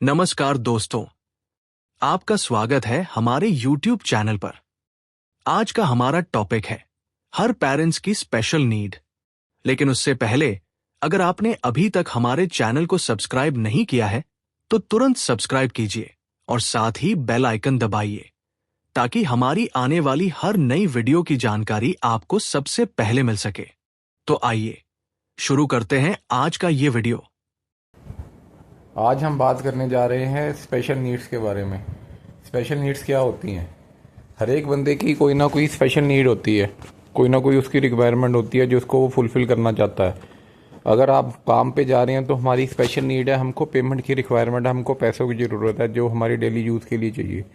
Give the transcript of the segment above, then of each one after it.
नमस्कार दोस्तों, आपका स्वागत है हमारे YouTube चैनल पर। आज का हमारा टॉपिक है हर पेरेंट्स की स्पेशल नीड। लेकिन उससे पहले, अगर आपने अभी तक हमारे चैनल को सब्सक्राइब नहीं किया है, तो तुरंत सब्सक्राइब कीजिए और साथ ही बेल आइकन दबाइए, ताकि हमारी आने वाली हर नई वीडियो की जानकारी आपको सबसे पहले मिल सके। तो आइए, शुरू करते हैं आज का ये वीडियो। आज हम बात करने जा रहे हैं स्पेशल नीड्स के बारे में। स्पेशल नीड्स क्या होती हैं? हर एक बंदे की कोई ना कोई स्पेशल नीड होती है, कोई ना कोई उसकी रिक्वायरमेंट होती है जिसको वो फुलफ़िल करना चाहता है। अगर आप काम पे जा रहे हैं तो हमारी स्पेशल नीड है, हमको पेमेंट की रिक्वायरमेंट है, हमको पैसों की ज़रूरत है जो हमारी डेली यूज़ के लिए चाहिए।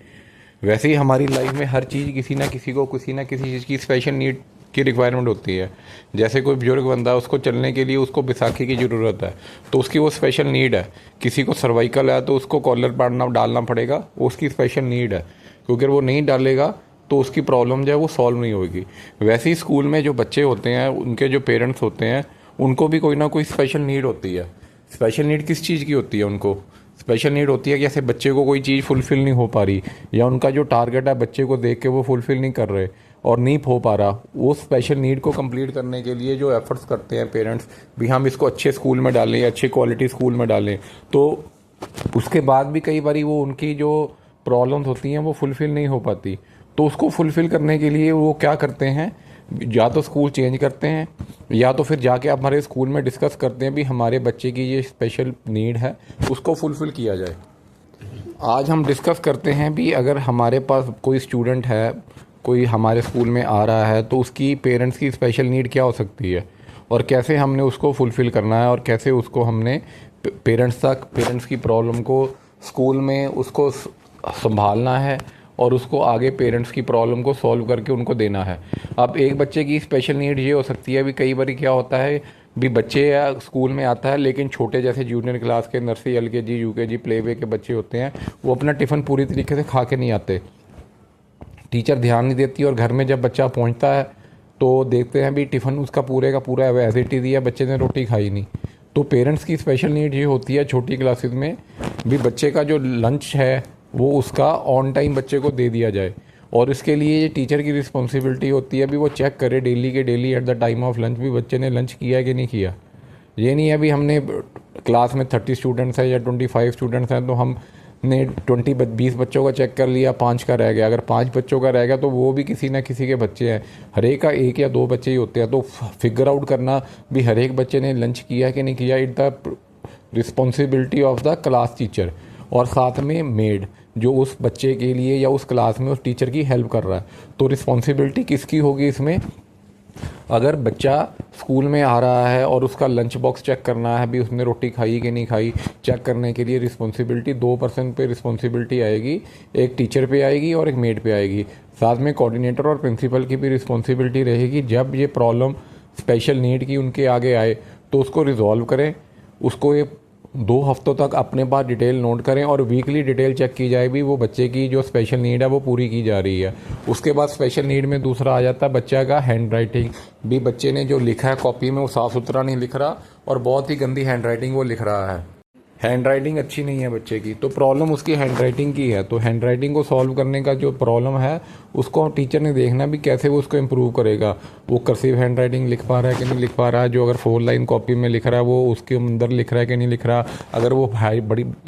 वैसे ही हमारी लाइफ में हर चीज़ किसी ना किसी चीज़ की स्पेशल नीड की रिक्वायरमेंट होती है। जैसे कोई बुजुर्ग बंदा है, उसको चलने के लिए उसको बैसाखी की ज़रूरत है, तो उसकी वो स्पेशल नीड है। किसी को सर्वाइकल है तो उसको कॉलर डालना पड़ेगा, वो उसकी स्पेशल नीड है, क्योंकि वो नहीं डालेगा तो उसकी प्रॉब्लम जो है वो सॉल्व नहीं होगी। वैसे ही स्कूल में जो बच्चे होते हैं, उनके जो पेरेंट्स होते हैं, उनको भी कोई ना कोई स्पेशल नीड होती है। स्पेशल नीड किस चीज़ की होती है? उनको स्पेशल नीड होती है कि जैसे बच्चे को कोई चीज़ फुलफ़िल नहीं हो पा रही, या उनका जो टारगेट है बच्चे को देख के वो फुलफ़िल नहीं कर रहे और नहीं हो पा रहा, वो स्पेशल नीड को कंप्लीट करने के लिए जो एफर्ट्स करते हैं पेरेंट्स भी, हम इसको अच्छे स्कूल में डालें, अच्छे क्वालिटी स्कूल में डालें, तो उसके बाद भी कई बार वो उनकी जो प्रॉब्लम्स होती हैं वो फुलफ़िल नहीं हो पाती। तो उसको फुलफ़िल करने के लिए वो क्या करते हैं, या तो स्कूल चेंज करते हैं, या तो फिर जाके आप हमारे स्कूल में डिस्कस करते हैं भी हमारे बच्चे की ये स्पेशल नीड है, उसको फुलफ़िल किया जाए। आज हम डिस्कस करते हैं भी अगर हमारे पास कोई स्टूडेंट है, कोई हमारे स्कूल में आ रहा है, तो उसकी पेरेंट्स की स्पेशल नीड क्या हो सकती है और कैसे हमने उसको फुलफ़िल करना है, और कैसे उसको हमने पेरेंट्स की प्रॉब्लम को स्कूल में उसको संभालना है और उसको आगे पेरेंट्स की प्रॉब्लम को सॉल्व करके उनको देना है। अब एक बच्चे की स्पेशल नीड ये हो सकती है भी, कई बार क्या होता है भी बच्चे या स्कूल में आता है, लेकिन छोटे जैसे जूनियर क्लास के, nursery, LKG, UKG, play way के बच्चे होते हैं, वो अपना टिफ़िन पूरी तरीके से खा के नहीं आते, टीचर ध्यान नहीं देती, और घर में जब बच्चा पहुंचता है तो देखते हैं भी टिफ़िन उसका पूरे का पूरा एज इट इज़, बच्चे ने रोटी खाई नहीं। तो पेरेंट्स की स्पेशल नीड ये होती है छोटी क्लासेस में भी बच्चे का जो लंच है वो उसका ऑन टाइम बच्चे को दे दिया जाए, और इसके लिए ये टीचर की रिस्पॉन्सिबिलिटी होती है भी वो चेक करे डेली के daily at the time of lunch भी बच्चे ने लंच किया है कि नहीं किया। ये नहीं है अभी हमने क्लास में 30 स्टूडेंट्स हैं या 25 स्टूडेंट्स हैं तो हमने 20 बच्चों का चेक कर लिया, 5 का रह गया। अगर 5 बच्चों का रह गया तो वो भी किसी ना किसी के बच्चे हैं, हर एक का 1 या 2 बच्चे ही होते हैं। तो फिगर आउट करना भी हर एक बच्चे ने लंच किया है कि नहीं किया, it the responsibility of the class teacher, और साथ में मेड जो उस बच्चे के लिए या उस क्लास में उस टीचर की हेल्प कर रहा है। तो रिस्पॉन्सिबिलिटी किसकी होगी इसमें? अगर बच्चा स्कूल में आ रहा है और उसका लंच बॉक्स चेक करना है भी उसने रोटी खाई कि नहीं खाई, चेक करने के लिए रिस्पॉन्सिबिलिटी 2 पर्सन पे रिस्पॉन्सिबिलिटी आएगी, एक टीचर पे आएगी और एक मेड पे आएगी। साथ में कोऑर्डिनेटर और प्रिंसिपल की भी रिस्पॉन्सिबिलिटी रहेगी। जब ये प्रॉब्लम स्पेशल नीड की उनके आगे आए तो उसको रिजॉल्व करें, उसको ये 2 हफ्तों तक अपने पास डिटेल नोट करें, और वीकली डिटेल चेक की जाए भी वो बच्चे की जो स्पेशल नीड है वो पूरी की जा रही है। उसके बाद स्पेशल नीड में दूसरा आ जाता है बच्चा का हैंड राइटिंग भी, बच्चे ने जो लिखा है कॉपी में वो साफ़ सुथरा नहीं लिख रहा और बहुत ही गंदी हैंड राइटिंग वो लिख रहा है, हैंड राइटिंग अच्छी नहीं है बच्चे की, तो प्रॉब्लम उसकी हैंड राइटिंग की है। तो हैंड राइटिंग को सॉल्व करने का जो प्रॉब्लम है उसको टीचर ने देखना भी कैसे वो उसको इम्प्रूव करेगा। वो कर्सिव हैंड राइटिंग लिख पा रहा है कि नहीं लिख पा रहा है, जो अगर 4 लाइन कॉपी में लिख रहा है वो उसके अंदर लिख रहा है कि नहीं लिख रहा। अगर वो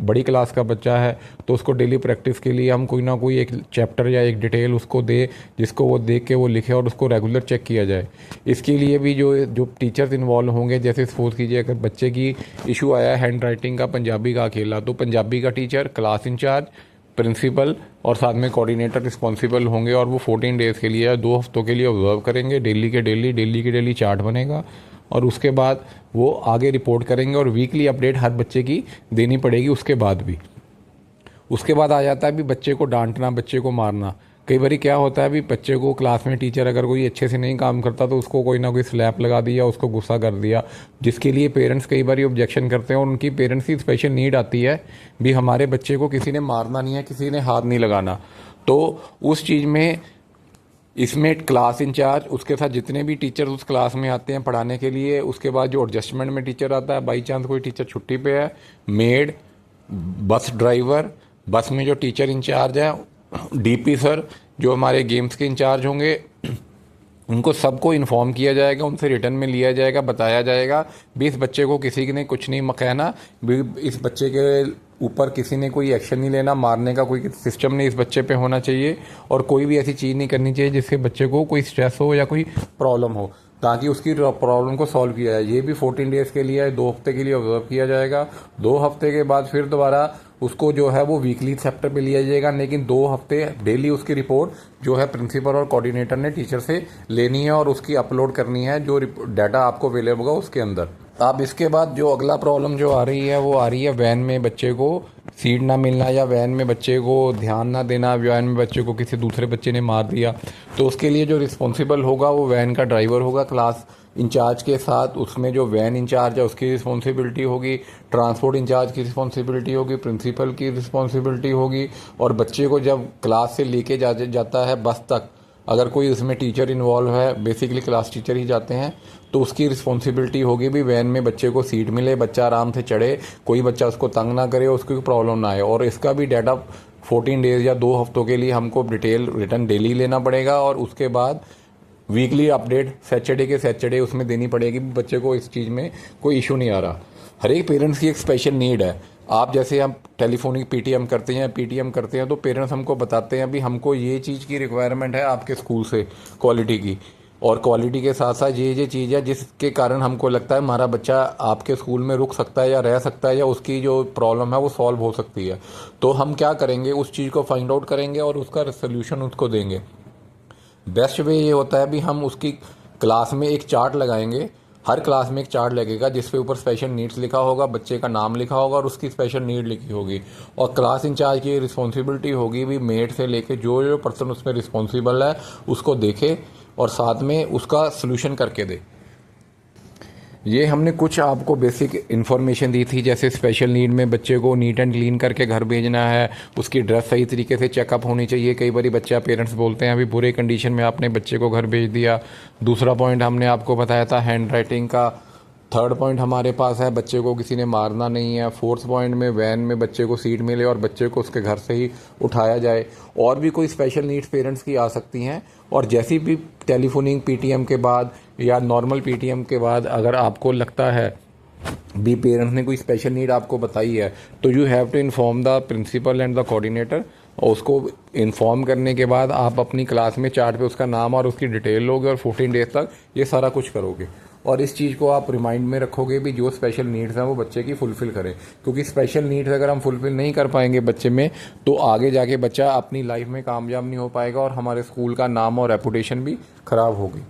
बड़ी क्लास का बच्चा है तो उसको डेली प्रैक्टिस के लिए हम कोई ना कोई एक चैप्टर या एक डिटेल उसको दे, जिसको वो देख के वो लिखे और उसको रेगुलर चेक किया जाए। इसके लिए भी जो टीचर्स इन्वॉल्व होंगे, जैसे सपोज कीजिए अगर बच्चे की इशू आया हैंड राइटिंग का, पंजाबी का अकेला, तो पंजाबी का टीचर, क्लास इंचार्ज, प्रिंसिपल और साथ में कोऑर्डिनेटर रिस्पॉन्सिबल होंगे, और वो 14 डेज़ के लिए, 2 हफ्तों के लिए ऑब्जर्व करेंगे। डेली के डेली चार्ट बनेगा, और उसके बाद वो आगे रिपोर्ट करेंगे, और वीकली अपडेट हर बच्चे की देनी पड़ेगी। उसके बाद आ जाता है भी बच्चे को डांटना, बच्चे को मारना। कई बार क्या होता है भी बच्चे को क्लास में टीचर अगर कोई अच्छे से नहीं काम करता तो उसको कोई ना कोई स्लैप लगा दिया, उसको गुस्सा कर दिया, जिसके लिए पेरेंट्स कई बार ऑब्जेक्शन करते हैं, और उनकी पेरेंट्स की स्पेशल नीड आती है भी हमारे बच्चे को किसी ने मारना नहीं है, किसी ने हाथ नहीं लगाना। तो उस चीज़ में इसमें क्लास इंचार्ज, उसके साथ जितने भी टीचर उस क्लास में आते हैं पढ़ाने के लिए, उसके बाद जो एडजस्टमेंट में टीचर आता है, बाई चांस कोई टीचर छुट्टी पे है, मेड, बस ड्राइवर, बस में जो टीचर इंचार्ज है, डीपी सर जो हमारे गेम्स के इंचार्ज होंगे, उनको सबको इन्फॉर्म किया जाएगा, उनसे रिटर्न में लिया जाएगा, बताया जाएगा भी इस बच्चे को किसी ने कुछ नहीं कहना, भी इस बच्चे के ऊपर किसी ने कोई एक्शन नहीं लेना, मारने का कोई सिस्टम नहीं इस बच्चे पे होना चाहिए, और कोई भी ऐसी चीज़ नहीं करनी चाहिए जिससे बच्चे को कोई स्ट्रेस हो या कोई प्रॉब्लम हो, ताकि उसकी प्रॉब्लम को सॉल्व किया जाए। ये भी 14 डेज़ के लिए है, 2 हफ्ते के लिए ऑब्जर्व किया जाएगा। 2 हफ्ते के बाद फिर दोबारा उसको जो है वो वीकली चैप्टर पे लिया जाएगा, लेकिन 2 हफ्ते डेली उसकी रिपोर्ट जो है प्रिंसिपल और कोऑर्डिनेटर ने टीचर से लेनी है और उसकी अपलोड करनी है जो डाटा आपको अवेलेबल होगा उसके अंदर। अब इसके बाद जो अगला प्रॉब्लम जो आ रही है वो आ रही है वैन में बच्चे को सीट ना मिलना, या वैन में बच्चे को ध्यान ना देना, वैन में बच्चे को किसी दूसरे बच्चे ने मार दिया। तो उसके लिए जो रिस्पॉन्सिबल होगा वो वैन का ड्राइवर होगा क्लास इंचार्ज के साथ। उसमें जो वैन इंचार्ज है उसकी रिस्पॉन्सिबिलिटी होगी, ट्रांसपोर्ट इंचार्ज की रिस्पॉन्सिबिलिटी होगी, प्रिंसिपल की रिस्पॉन्सिबिलिटी होगी, और बच्चे को जब क्लास से लेके जाता है बस तक, अगर कोई उसमें टीचर इन्वॉल्व है, बेसिकली क्लास टीचर ही जाते हैं, तो उसकी रिस्पॉन्सिबिलिटी होगी भी वैन में बच्चे को सीट मिले, बच्चा आराम से चढ़े, कोई बच्चा उसको तंग ना करे, उसको कोई प्रॉब्लम ना आए। और इसका भी डाटा 14 डेज़ या 2 हफ्तों के लिए हमको डिटेल रिटर्न डेली लेना पड़ेगा, और उसके बाद वीकली अपडेट सैटरडे के सैटरडे उसमें देनी पड़ेगी। बच्चे को इस चीज़ में कोई इशू नहीं आ रहा। हर एक पेरेंट्स की एक स्पेशल नीड है। आप जैसे हम टेलीफोनिक पीटीएम करते हैं तो पेरेंट्स हमको बताते हैं भी हमको ये चीज़ की रिक्वायरमेंट है आपके स्कूल से क्वालिटी की, और क्वालिटी के साथ साथ ये चीज़ है जिसके कारण हमको लगता है हमारा बच्चा आपके स्कूल में रुक सकता है या रह सकता है, या उसकी जो प्रॉब्लम है वो सॉल्व हो सकती है। तो हम क्या करेंगे, उस चीज़ को फाइंड आउट करेंगे और उसका सोल्यूशन उसको देंगे। बेस्ट वे ये होता है भी हम उसकी क्लास में एक चार्ट लगाएंगे, हर क्लास में एक चार्ट लगेगा जिसपे ऊपर स्पेशल नीड्स लिखा होगा, बच्चे का नाम लिखा होगा और उसकी स्पेशल नीड लिखी होगी, और क्लास इंचार्ज की रिस्पॉन्सिबिलिटी होगी भी मेड से लेके जो जो पर्सन उसमें रिस्पॉन्सिबल है उसको देखे और साथ में उसका सोल्यूशन करके दे। ये हमने कुछ आपको बेसिक इन्फॉर्मेशन दी थी, जैसे स्पेशल नीड में बच्चे को नीट एंड क्लीन करके घर भेजना है, उसकी ड्रेस सही तरीके से चेकअप होनी चाहिए। कई बार बच्चा पेरेंट्स बोलते हैं अभी बुरे कंडीशन में आपने बच्चे को घर भेज दिया। दूसरा पॉइंट हमने आपको बताया था हैंड राइटिंग का। थर्ड पॉइंट हमारे पास है बच्चे को किसी ने मारना नहीं है। फोर्थ पॉइंट में वैन में बच्चे को सीट मिले और बच्चे को उसके घर से ही उठाया जाए। और भी कोई स्पेशल नीड्स पेरेंट्स की आ सकती हैं, और जैसी भी टेलीफोनिंग पीटीएम के बाद या नॉर्मल पीटीएम के बाद अगर आपको लगता है भी पेरेंट्स ने कोई स्पेशल नीड आपको बताई है, तो you have to inform the principal and the coordinator. और उसको इन्फॉर्म करने के बाद आप अपनी क्लास में चार्ट पे उसका नाम और उसकी डिटेल लोगे और 14 डेज तक ये सारा कुछ करोगे। और इस चीज़ को आप रिमाइंड में रखोगे भी जो स्पेशल नीड्स हैं वो बच्चे की फुलफ़िल करें, क्योंकि स्पेशल नीड्स अगर हम फुलफ़िल नहीं कर पाएंगे बच्चे में, तो आगे जाके बच्चा अपनी लाइफ में कामयाब नहीं हो पाएगा और हमारे स्कूल का नाम और रेपुटेशन भी ख़राब होगी।